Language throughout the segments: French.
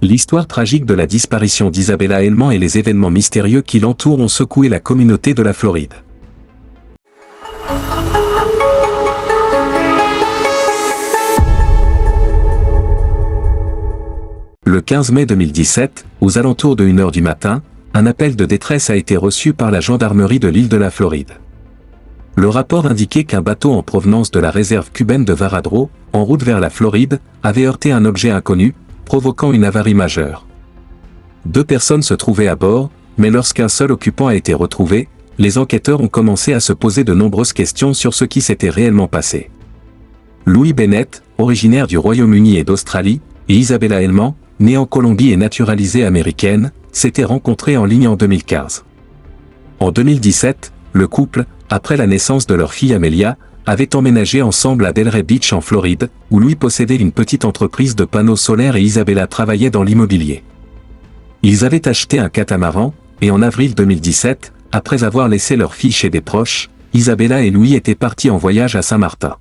L'histoire tragique de la disparition d'Isabella Hellman et les événements mystérieux qui l'entourent ont secoué la communauté de la Floride. Le 15 mai 2017, aux alentours de 1h du matin, un appel de détresse a été reçu par la gendarmerie de l'île de la Floride. Le rapport indiquait qu'un bateau en provenance de la réserve cubaine de Varadero, en route vers la Floride, avait heurté un objet inconnu, provoquant une avarie majeure. 2 personnes se trouvaient à bord, mais lorsqu'un seul occupant a été retrouvé, les enquêteurs ont commencé à se poser de nombreuses questions sur ce qui s'était réellement passé. Louis Bennett, originaire du Royaume-Uni et d'Australie, et Isabella Hellman, née en Colombie et naturalisée américaine, s'étaient rencontrés en ligne en 2015. En 2017, le couple, après la naissance de leur fille Amelia, avait emménagé ensemble à Delray Beach en Floride, où Louis possédait une petite entreprise de panneaux solaires et Isabella travaillait dans l'immobilier. Ils avaient acheté un catamaran, et en avril 2017, après avoir laissé leur fille chez des proches, Isabella et Louis étaient partis en voyage à Saint-Martin.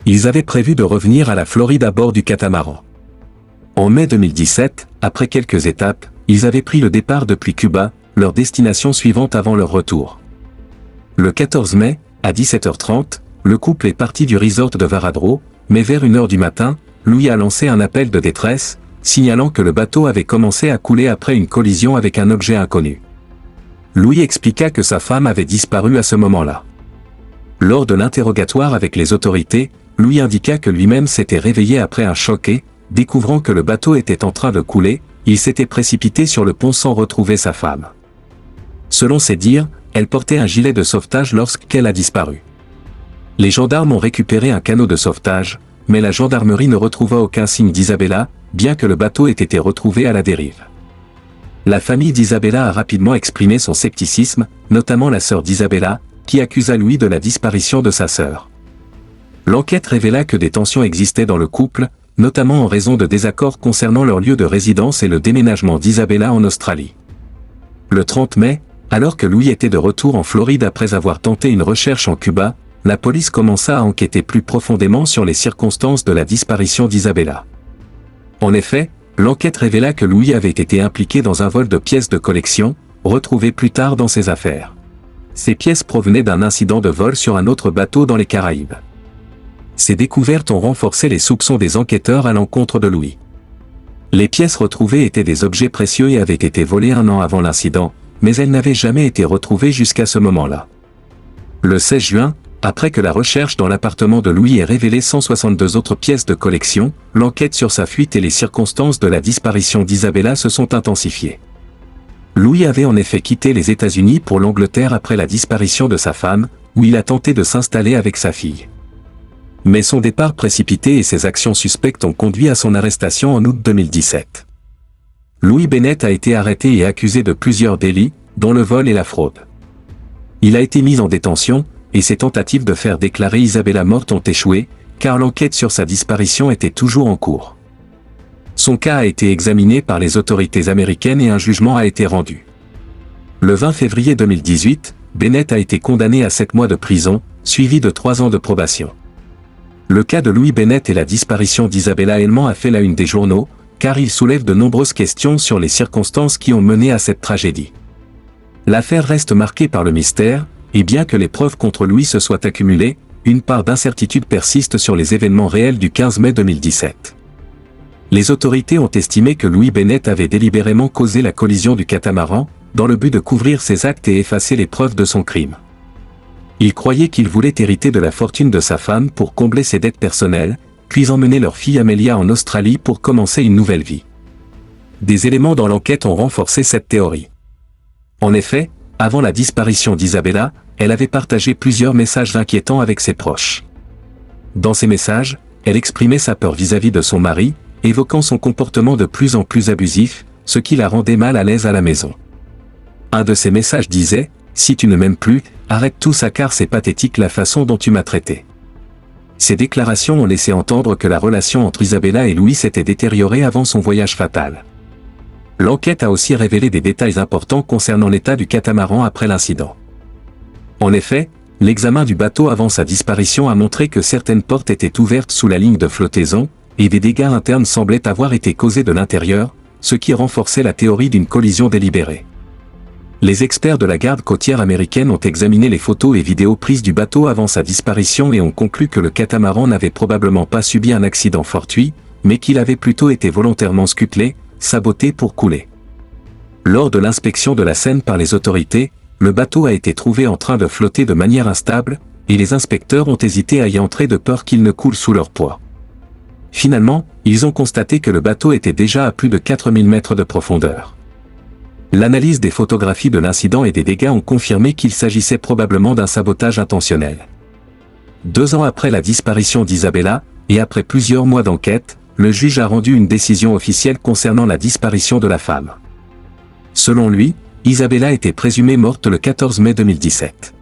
Ils avaient prévu de revenir à la Floride à bord du catamaran. En mai 2017, après quelques étapes, ils avaient pris le départ depuis Cuba, leur destination suivante avant leur retour. Le 14 mai, à 17h30, le couple est parti du resort de Varadero, mais vers 1h du matin, Louis a lancé un appel de détresse, signalant que le bateau avait commencé à couler après une collision avec un objet inconnu. Louis expliqua que sa femme avait disparu à ce moment-là. Lors de l'interrogatoire avec les autorités, Louis indiqua que lui-même s'était réveillé après un choc et, découvrant que le bateau était en train de couler, il s'était précipité sur le pont sans retrouver sa femme. Selon ses dires, elle portait un gilet de sauvetage lorsqu'elle a disparu. Les gendarmes ont récupéré un canot de sauvetage, mais la gendarmerie ne retrouva aucun signe d'Isabella, bien que le bateau ait été retrouvé à la dérive. La famille d'Isabella a rapidement exprimé son scepticisme, notamment la sœur d'Isabella, qui accusa Louis de la disparition de sa sœur. L'enquête révéla que des tensions existaient dans le couple, notamment en raison de désaccords concernant leur lieu de résidence et le déménagement d'Isabella en Australie. Le 30 mai, alors que Louis était de retour en Floride après avoir tenté une recherche en Cuba, la police commença à enquêter plus profondément sur les circonstances de la disparition d'Isabella. En effet, l'enquête révéla que Louis avait été impliqué dans un vol de pièces de collection, retrouvé plus tard dans ses affaires. Ces pièces provenaient d'un incident de vol sur un autre bateau dans les Caraïbes. Ces découvertes ont renforcé les soupçons des enquêteurs à l'encontre de Louis. Les pièces retrouvées étaient des objets précieux et avaient été volées 1 an avant l'incident, mais elles n'avaient jamais été retrouvées jusqu'à ce moment-là. Le 16 juin, après que la recherche dans l'appartement de Louis ait révélé 162 autres pièces de collection, l'enquête sur sa fuite et les circonstances de la disparition d'Isabella se sont intensifiées. Louis avait en effet quitté les États-Unis pour l'Angleterre après la disparition de sa femme, où il a tenté de s'installer avec sa fille. Mais son départ précipité et ses actions suspectes ont conduit à son arrestation en août 2017. Louis Bennett a été arrêté et accusé de plusieurs délits, dont le vol et la fraude. Il a été mis en détention, et ses tentatives de faire déclarer Isabella morte ont échoué, car l'enquête sur sa disparition était toujours en cours. Son cas a été examiné par les autorités américaines et un jugement a été rendu. Le 20 février 2018, Bennett a été condamné à 7 mois de prison, suivi de 3 ans de probation. Le cas de Louis Bennett et la disparition d'Isabella Hellman a fait la une des journaux, car il soulève de nombreuses questions sur les circonstances qui ont mené à cette tragédie. L'affaire reste marquée par le mystère, et bien que les preuves contre Louis se soient accumulées, une part d'incertitude persiste sur les événements réels du 15 mai 2017. Les autorités ont estimé que Louis Bennett avait délibérément causé la collision du catamaran, dans le but de couvrir ses actes et effacer les preuves de son crime. Il croyait qu'il voulait hériter de la fortune de sa femme pour combler ses dettes personnelles, puis emmener leur fille Amelia en Australie pour commencer une nouvelle vie. Des éléments dans l'enquête ont renforcé cette théorie. En effet, avant la disparition d'Isabella, elle avait partagé plusieurs messages inquiétants avec ses proches. Dans ces messages, elle exprimait sa peur vis-à-vis de son mari, évoquant son comportement de plus en plus abusif, ce qui la rendait mal à l'aise à la maison. Un de ces messages disait « Si tu ne m'aimes plus, arrête tout ça car c'est pathétique la façon dont tu m'as traité. » Ces déclarations ont laissé entendre que la relation entre Isabella et Louis s'était détériorée avant son voyage fatal. L'enquête a aussi révélé des détails importants concernant l'état du catamaran après l'incident. En effet, l'examen du bateau avant sa disparition a montré que certaines portes étaient ouvertes sous la ligne de flottaison, et des dégâts internes semblaient avoir été causés de l'intérieur, ce qui renforçait la théorie d'une collision délibérée. Les experts de la garde côtière américaine ont examiné les photos et vidéos prises du bateau avant sa disparition et ont conclu que le catamaran n'avait probablement pas subi un accident fortuit, mais qu'il avait plutôt été volontairement scutelé, saboté pour couler. Lors de l'inspection de la scène par les autorités, le bateau a été trouvé en train de flotter de manière instable, et les inspecteurs ont hésité à y entrer de peur qu'il ne coule sous leur poids. Finalement, ils ont constaté que le bateau était déjà à plus de 4000 mètres de profondeur. L'analyse des photographies de l'incident et des dégâts ont confirmé qu'il s'agissait probablement d'un sabotage intentionnel. 2 ans après la disparition d'Isabella, et après plusieurs mois d'enquête, le juge a rendu une décision officielle concernant la disparition de la femme. Selon lui, Isabella était présumée morte le 14 mai 2017.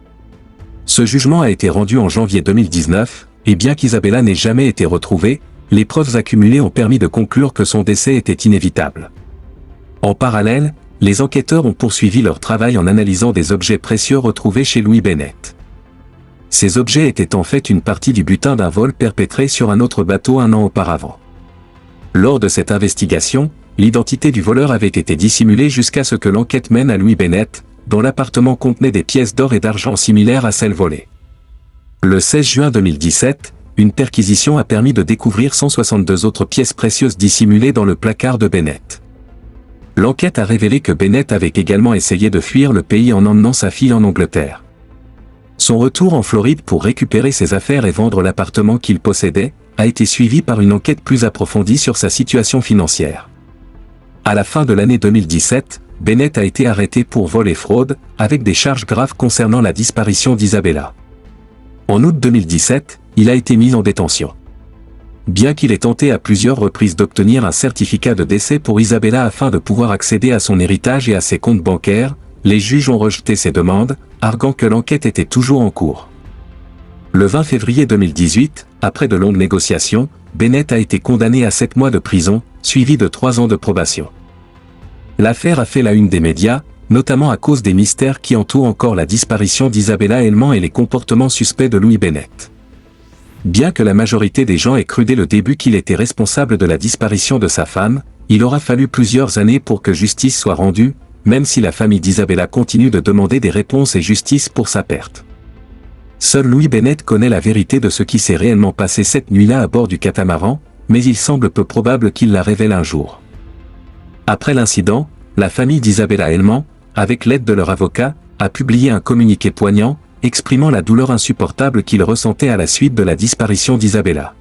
Ce jugement a été rendu en janvier 2019, et bien qu'Isabella n'ait jamais été retrouvée, les preuves accumulées ont permis de conclure que son décès était inévitable. En parallèle, les enquêteurs ont poursuivi leur travail en analysant des objets précieux retrouvés chez Louis Bennett. Ces objets étaient en fait une partie du butin d'un vol perpétré sur un autre bateau 1 an auparavant. Lors de cette investigation, l'identité du voleur avait été dissimulée jusqu'à ce que l'enquête mène à Louis Bennett, dont l'appartement contenait des pièces d'or et d'argent similaires à celles volées. Le 16 juin 2017, une perquisition a permis de découvrir 162 autres pièces précieuses dissimulées dans le placard de Bennett. L'enquête a révélé que Bennett avait également essayé de fuir le pays en emmenant sa fille en Angleterre. Son retour en Floride pour récupérer ses affaires et vendre l'appartement qu'il possédait, a été suivi par une enquête plus approfondie sur sa situation financière. À la fin de l'année 2017, Bennett a été arrêté pour vol et fraude, avec des charges graves concernant la disparition d'Isabella. En août 2017, il a été mis en détention. Bien qu'il ait tenté à plusieurs reprises d'obtenir un certificat de décès pour Isabella afin de pouvoir accéder à son héritage et à ses comptes bancaires, les juges ont rejeté ces demandes, arguant que l'enquête était toujours en cours. Le 20 février 2018, après de longues négociations, Bennett a été condamné à 7 mois de prison, suivi de 3 ans de probation. L'affaire a fait la une des médias, notamment à cause des mystères qui entourent encore la disparition d'Isabella Helman et les comportements suspects de Louis Bennett. Bien que la majorité des gens aient cru dès le début qu'il était responsable de la disparition de sa femme, il aura fallu plusieurs années pour que justice soit rendue, même si la famille d'Isabella continue de demander des réponses et justice pour sa perte. Seul Louis Bennett connaît la vérité de ce qui s'est réellement passé cette nuit-là à bord du catamaran, mais il semble peu probable qu'il la révèle un jour. Après l'incident, la famille d'Isabella Helman, avec l'aide de leur avocat, a publié un communiqué poignant, exprimant la douleur insupportable qu'ils ressentaient à la suite de la disparition d'Isabella.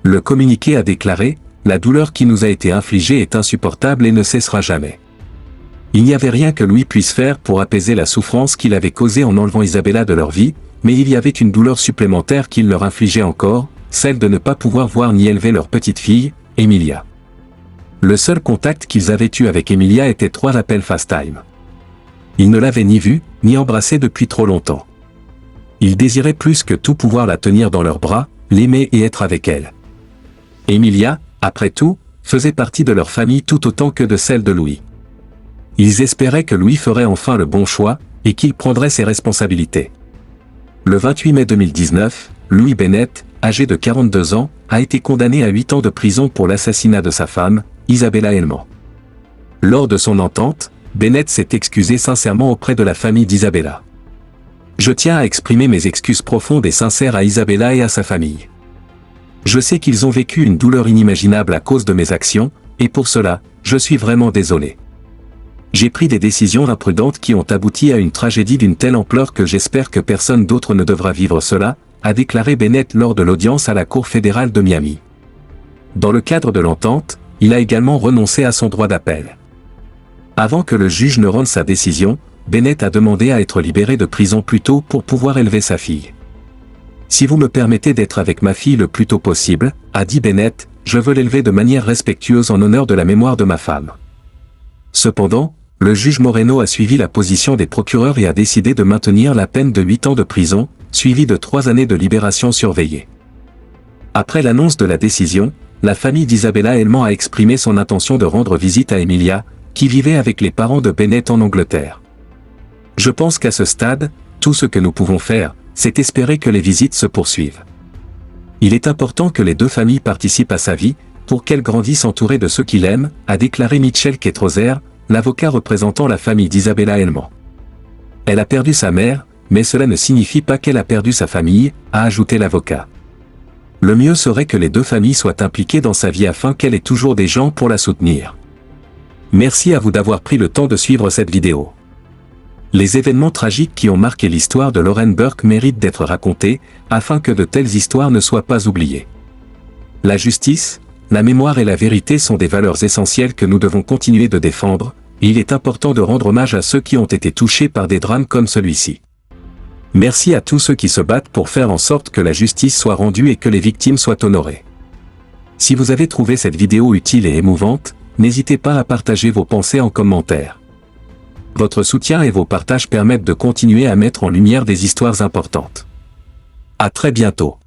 Le communiqué a déclaré « La douleur qui nous a été infligée est insupportable et ne cessera jamais. Il n'y avait rien que Louis puisse faire pour apaiser la souffrance qu'il avait causée en enlevant Isabella de leur vie, mais il y avait une douleur supplémentaire qu'il leur infligeait encore, celle de ne pas pouvoir voir ni élever leur petite fille, Emilia. Le seul contact qu'ils avaient eu avec Emilia était 3 appels FaceTime. Ils ne l'avaient ni vue, ni embrassée depuis trop longtemps. Ils désiraient plus que tout pouvoir la tenir dans leurs bras, l'aimer et être avec elle. Emilia, après tout, faisait partie de leur famille tout autant que de celle de Louis. Ils espéraient que Louis ferait enfin le bon choix, et qu'il prendrait ses responsabilités. Le 28 mai 2019, Louis Bennett, âgé de 42 ans, a été condamné à 8 ans de prison pour l'assassinat de sa femme, Isabella Helman. Lors de son entente, Bennett s'est excusé sincèrement auprès de la famille d'Isabella. « Je tiens à exprimer mes excuses profondes et sincères à Isabella et à sa famille. Je sais qu'ils ont vécu une douleur inimaginable à cause de mes actions, et pour cela, je suis vraiment désolé. J'ai pris des décisions imprudentes qui ont abouti à une tragédie d'une telle ampleur que j'espère que personne d'autre ne devra vivre cela, » a déclaré Bennett lors de l'audience à la Cour fédérale de Miami. Dans le cadre de l'entente, il a également renoncé à son droit d'appel. Avant que le juge ne rende sa décision, Bennett a demandé à être libéré de prison plus tôt pour pouvoir élever sa fille. « Si vous me permettez d'être avec ma fille le plus tôt possible, » a dit Bennett, « je veux l'élever de manière respectueuse en honneur de la mémoire de ma femme. » Cependant, le juge Moreno a suivi la position des procureurs et a décidé de maintenir la peine de 8 ans de prison, suivie de 3 années de libération surveillée. Après l'annonce de la décision, la famille d'Isabella Helman a exprimé son intention de rendre visite à Emilia, qui vivait avec les parents de Bennett en Angleterre. « Je pense qu'à ce stade, tout ce que nous pouvons faire, c'est espérer que les visites se poursuivent. Il est important que les 2 familles participent à sa vie, pour qu'elle grandisse entourée de ceux qui l'aiment, a déclaré Michel Ketrozer, l'avocat représentant la famille d'Isabella Helman. Elle a perdu sa mère, mais cela ne signifie pas qu'elle a perdu sa famille, a ajouté l'avocat. Le mieux serait que les deux familles soient impliquées dans sa vie afin qu'elle ait toujours des gens pour la soutenir. Merci à vous d'avoir pris le temps de suivre cette vidéo. Les événements tragiques qui ont marqué l'histoire de Lauren Burke méritent d'être racontés, afin que de telles histoires ne soient pas oubliées. La justice, la mémoire et la vérité sont des valeurs essentielles que nous devons continuer de défendre, et il est important de rendre hommage à ceux qui ont été touchés par des drames comme celui-ci. Merci à tous ceux qui se battent pour faire en sorte que la justice soit rendue et que les victimes soient honorées. Si vous avez trouvé cette vidéo utile et émouvante, n'hésitez pas à partager vos pensées en commentaire. Votre soutien et vos partages permettent de continuer à mettre en lumière des histoires importantes. À très bientôt.